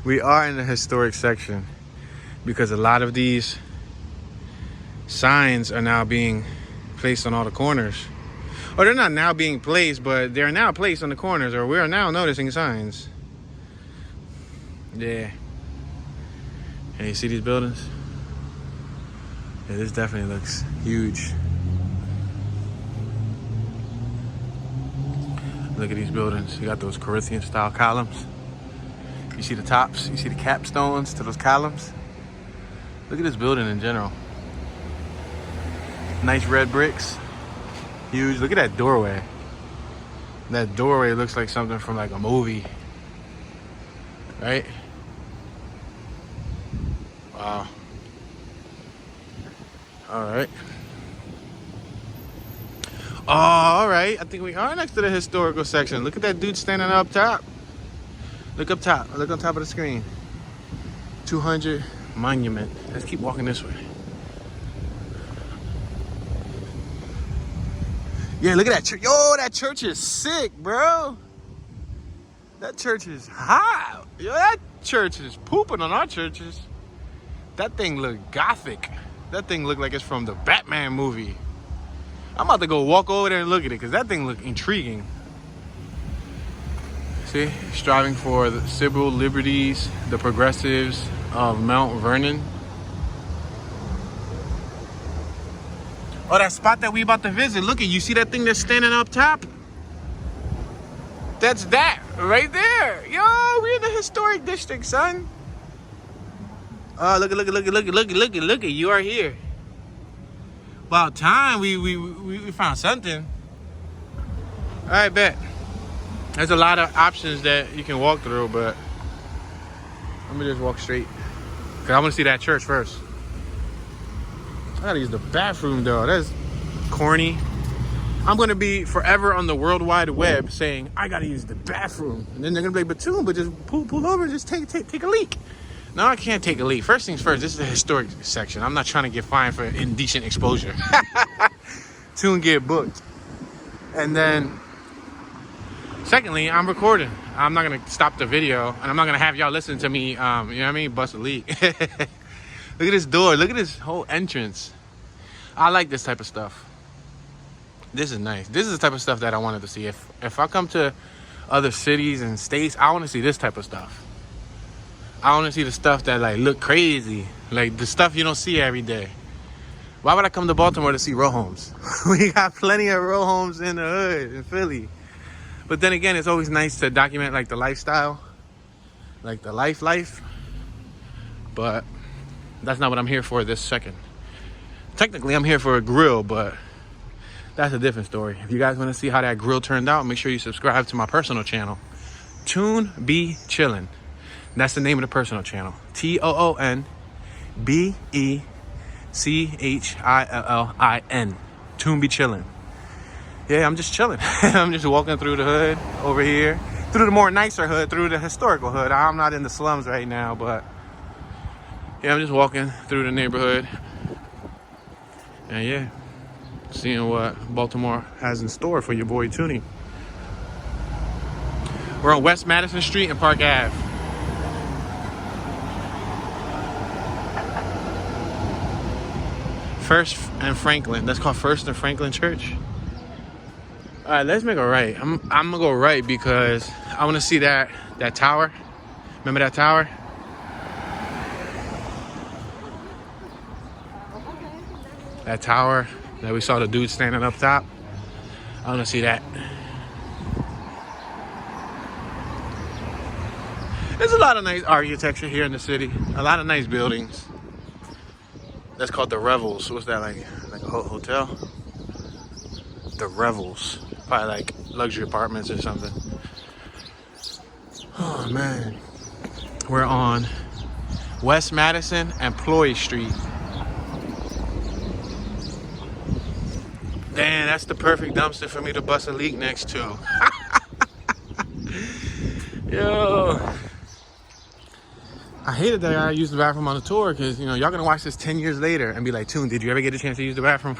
We are in the historic section because a lot of these signs are now being placed on all the corners. Or they're not now being placed, but they're now placed on the corners, or we are now noticing signs. Yeah. And you see these buildings? Yeah, this definitely looks huge. Look at these buildings. You got those Corinthian style columns. You see the tops, you see the capstones to those columns. Look at this building in general. Nice red bricks. Huge. Look at that doorway. That doorway looks like something from like a movie. Right? Wow. All right. Oh, all right. I think we are next to the historical section. Look at that dude standing up top. Look up top. Look on top of the screen. 200 monument. Let's keep walking this way. Yeah, look at that church. Yo, that church is sick, bro. That church is hot. Yo, that church is pooping on our churches. That thing look gothic. That thing look like it's from the Batman movie. I'm about to go walk over there and look at it because that thing look intriguing. See, striving for the civil liberties, the progressives of Mount Vernon. Oh, that spot that we about to visit. Look at you. See that thing that's standing up top? That's that right there. Yo, we're in the historic district, son. Oh, look at. You are here. About time we found something. All right, bet. There's a lot of options that you can walk through, but let me just walk straight. Cause I want to see that church first. I gotta use the bathroom though. That's corny. I'm gonna be forever on the World Wide Web saying I gotta use the bathroom, and then they're gonna be like, "Batum, but just pull over, and just take a leak." No, I can't take a leak. First things first. This is the historic section. I'm not trying to get fined for indecent exposure. Tune get booked, and then Secondly, I'm recording. I'm not gonna stop the video, and I'm not gonna have y'all listen to me. You know what I mean? Bust a leak. Look at this door. Look at this whole entrance. I like this type of stuff. This is nice. This is the type of stuff that I wanted to see. If I come to other cities and states, I want to see this type of stuff. I want to see the stuff that like look crazy, like the stuff you don't see every day. Why would I come to Baltimore to see row homes? We got plenty of row homes in the hood in Philly. But then again, it's always nice to document like the lifestyle, like the life. But that's not what I'm here for this second. Technically, I'm here for a grill, but that's a different story. If you guys want to see how that grill turned out, make sure you subscribe to my personal channel, Toon Be Chillin'. That's the name of the personal channel. TOONBECHILLIN. Toon Be Chillin'. Yeah, I'm just chilling. I'm just walking through the hood over here, through the more nicer hood, through the historical hood. I'm not in the slums right now, but yeah, I'm just walking through the neighborhood. And yeah, seeing what Baltimore has in store for your boy Toonie. We're on West Madison Street and Park Ave. First and Franklin. That's called First and Franklin Church. All right, let's make a right. I'm gonna go right because I want to see that tower. Remember that tower? That tower that we saw the dude standing up top. I want to see that. There's a lot of nice architecture here in the city. A lot of nice buildings. That's called the Revels. What's that, like a hotel? The Revels. Probably like luxury apartments or something. Oh man. We're on West Madison and Ploy Street. Damn, that's the perfect dumpster for me to bust a leak next to. Yo. I hated that I used the bathroom on the tour because, you know, y'all gonna watch this 10 years later and be like, Toon, did you ever get a chance to use the bathroom?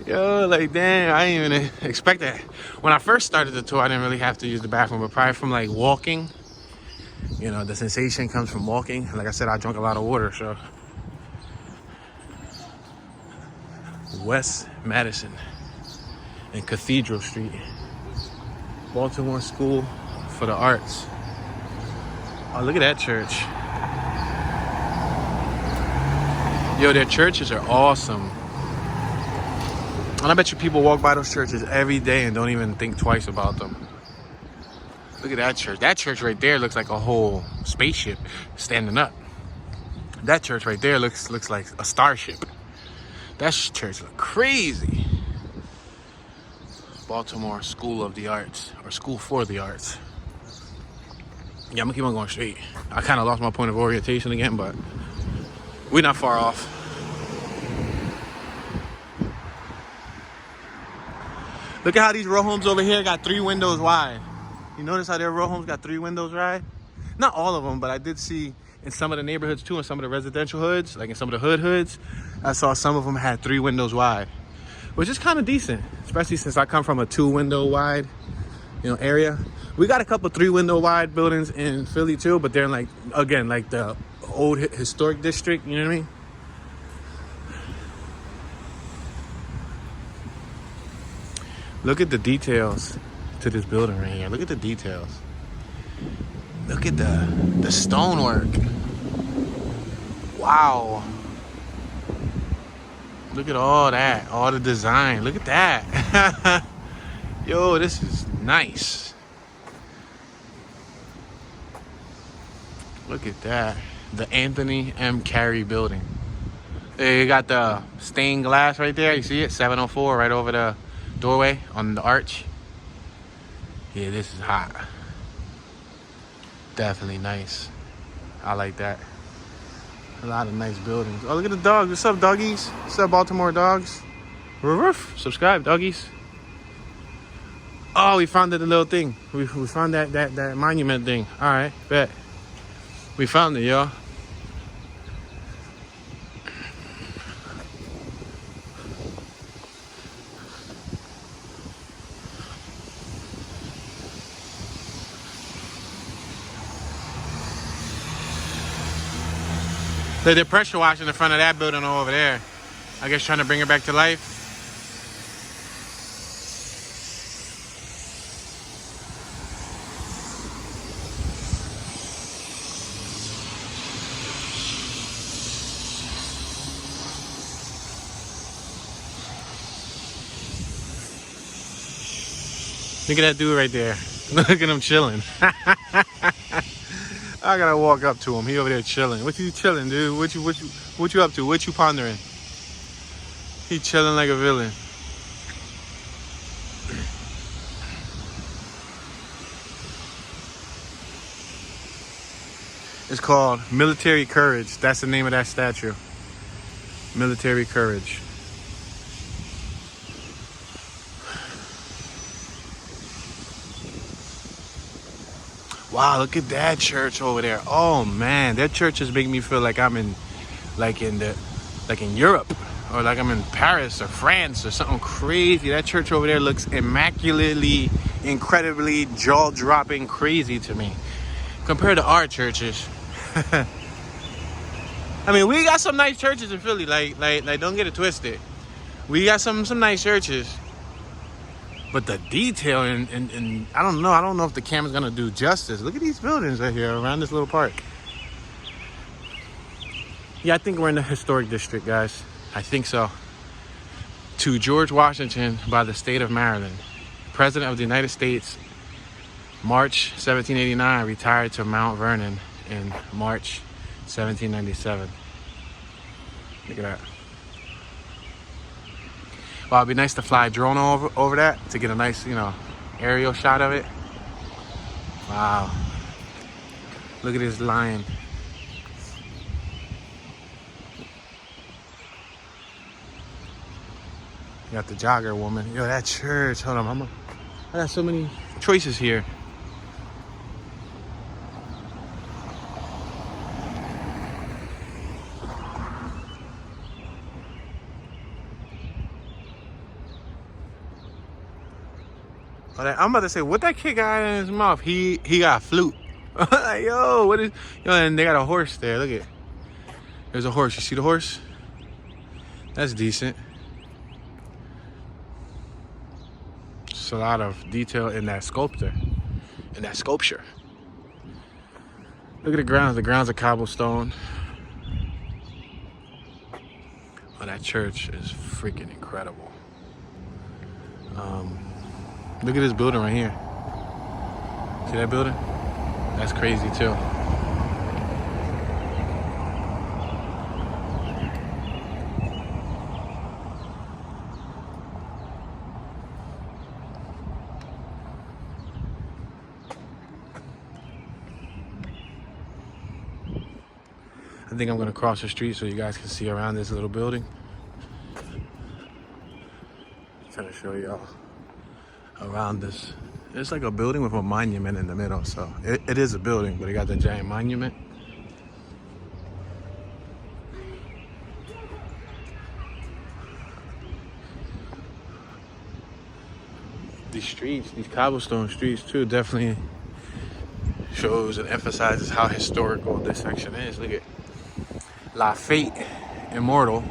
Yo, like, damn, I didn't even expect that. When I first started the tour, I didn't really have to use the bathroom, but probably from like walking, you know, the sensation comes from walking. Like I said, I drank a lot of water, so. West Madison and Cathedral Street. Baltimore School for the Arts. Oh, look at that church. Yo, their churches are awesome. And I bet you people walk by those churches every day and don't even think twice about them. Look at that church. That church right there looks like a whole spaceship standing up. That church right there looks like a starship. That church looks crazy. Baltimore School of the Arts, or School for the Arts. Yeah, I'm gonna keep on going straight. I kind of lost my point of orientation again, but we're not far off. Look at how these row homes over here got 3 windows wide. You notice how their row homes got 3 windows wide? Not all of them, but I did see in some of the neighborhoods too, in some of the residential hoods, like in some of the hoods, I saw some of them had 3 windows wide, which is kind of decent, especially since I come from a 2-window wide, you know, area. We got a couple 3-window wide buildings in Philly too, but they're in like, again, like the old historic district, you know what I mean? Look at the details to this building right here. Look at the details. Look at the stonework. Wow. Look at all that, all the design. Look at that. Yo, this is nice. Look at that. The Anthony M. Carey building. Hey, you got the stained glass right there. You see it? 704 right over the doorway on the arch. Yeah, this is hot. Definitely nice. I like that. A lot of nice buildings. Oh, look at the dogs. What's up, doggies? What's up, Baltimore dogs? Roof. Subscribe, doggies. Oh, we found the little thing. We found that monument thing. All right, bet. We found it, y'all. They're pressure washing the front of that building over there. I guess trying to bring it back to life. Look at that dude right there. Look at him chilling. I gotta walk up to him. He over there chilling. What you chilling, dude? What you up to? What you pondering? He chilling like a villain. It's called Military Courage. That's the name of that statue. Military Courage. Wow, look at that church over there. Oh man, that church is making me feel like I'm in Europe, or like I'm in Paris or France or something crazy. That church over there looks immaculately, incredibly jaw-dropping crazy to me compared to our churches. I mean, we got some nice churches in Philly. Like don't get it twisted. We got some nice churches. But the detail and I don't know if the camera's gonna do justice. Look at these buildings right here around this little park. Yeah, I think we're in the historic district, guys. I think so. To George Washington by the state of Maryland. President of the United States, March 1789, retired to Mount Vernon in March 1797. Look at that. Well, it'd be nice to fly a drone over that to get a nice, aerial shot of it. Wow. Look at this lion. You got the jogger woman. Yo, that church. Hold on, I got so many choices here. I'm about to say, what that kid got in his mouth? He got a flute. Like, yo, what is... Yo, and they got a horse there. Look at... There's a horse. You see the horse? That's decent. Just a lot of detail in that sculpture. Look at the grounds. The grounds are cobblestone. Oh, that church is freaking incredible. Look at this building right here. See that building? That's crazy too. I think I'm gonna cross the street so you guys can see around this little building. I'm trying to show y'all around this. It's like a building with a monument in the middle, so it is a building, but it got the giant monument. These streets, these cobblestone streets too, definitely shows and emphasizes how historical this section is. Look at La Fate Immortal.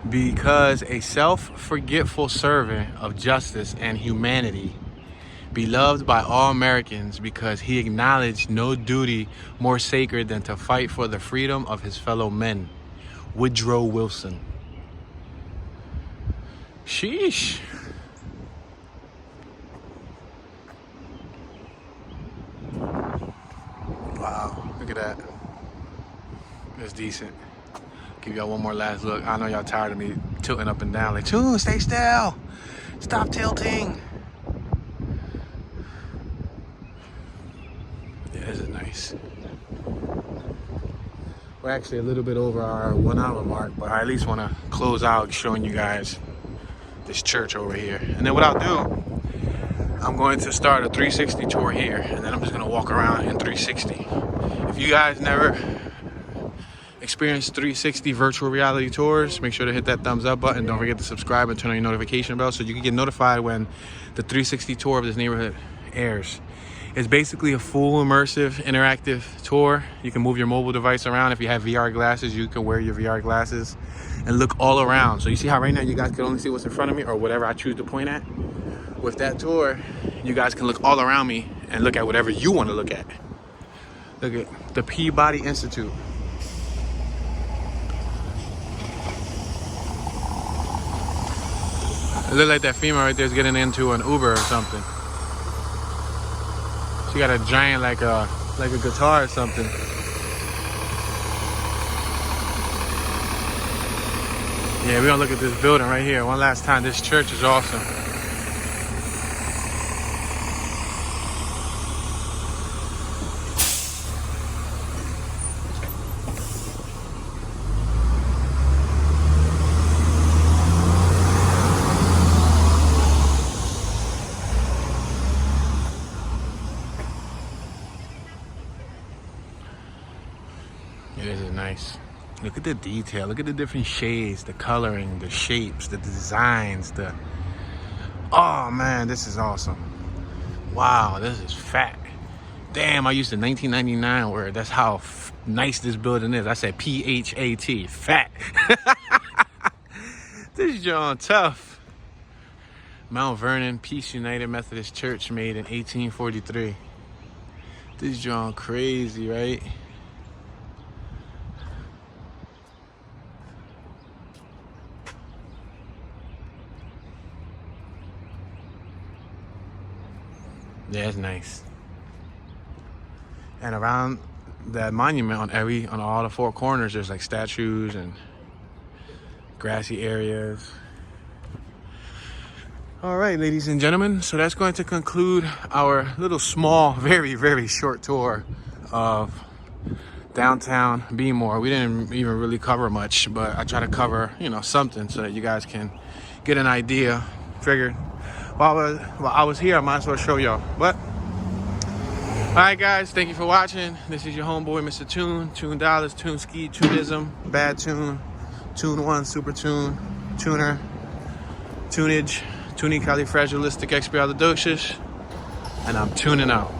Because a self-forgetful servant of justice and humanity, beloved by all Americans because he acknowledged no duty more sacred than to fight for the freedom of his fellow men. Woodrow Wilson. Sheesh. Wow, look at that. That's decent. Give y'all one more last look. I know y'all tired of me tilting up and down. Like, Toon, stay still. Stop tilting. Yeah, this is nice. We're actually a little bit over our 1 hour mark, but I at least want to close out showing you guys this church over here. And then what I'll do, I'm going to start a 360 tour here, and then I'm just going to walk around in 360. If you guys never experience 360 virtual reality tours, make sure to hit that thumbs up button. Don't forget to subscribe and turn on your notification bell so you can get notified when the 360 tour of this neighborhood airs. It's basically a full immersive interactive tour. You can move your mobile device around. If you have VR glasses, you can wear your VR glasses and look all around. So you see how right now you guys can only see what's in front of me or whatever I choose to point at? With that tour, you guys can look all around me and look at whatever you want to look at. Look at the Peabody Institute. It looks like that female right there is getting into an Uber or something. She got a giant like a guitar or something. Yeah, we're gonna look at this building right here one last time. This church is awesome. This is nice. Look at the detail. Look at the different shades, the coloring, the shapes, the designs, oh man, this is awesome. Wow, this is fat. Damn, I used the 1999 word. That's how nice this building is. I said P-H-A-T, fat. This joint tough. Mount Vernon Peace United Methodist Church, made in 1843. This joint crazy, right? Yeah, it's nice. And around that monument on all the four corners, there's like statues and grassy areas. All right, ladies and gentlemen, so that's going to conclude our little small, very, very short tour of downtown Baltimore. We didn't even really cover much, but I try to cover, something so that you guys can get an idea. Figured while I was here, I might as well show y'all. But all right, guys, thank you for watching. This is your homeboy, Mr. Tune, Tune Dollars, Tune Ski, Tunism, Bad Tune, Tune One, Super Tune, Tuner, Tunage, Tunicalifragilistic Expialidocious, and I'm tuning out.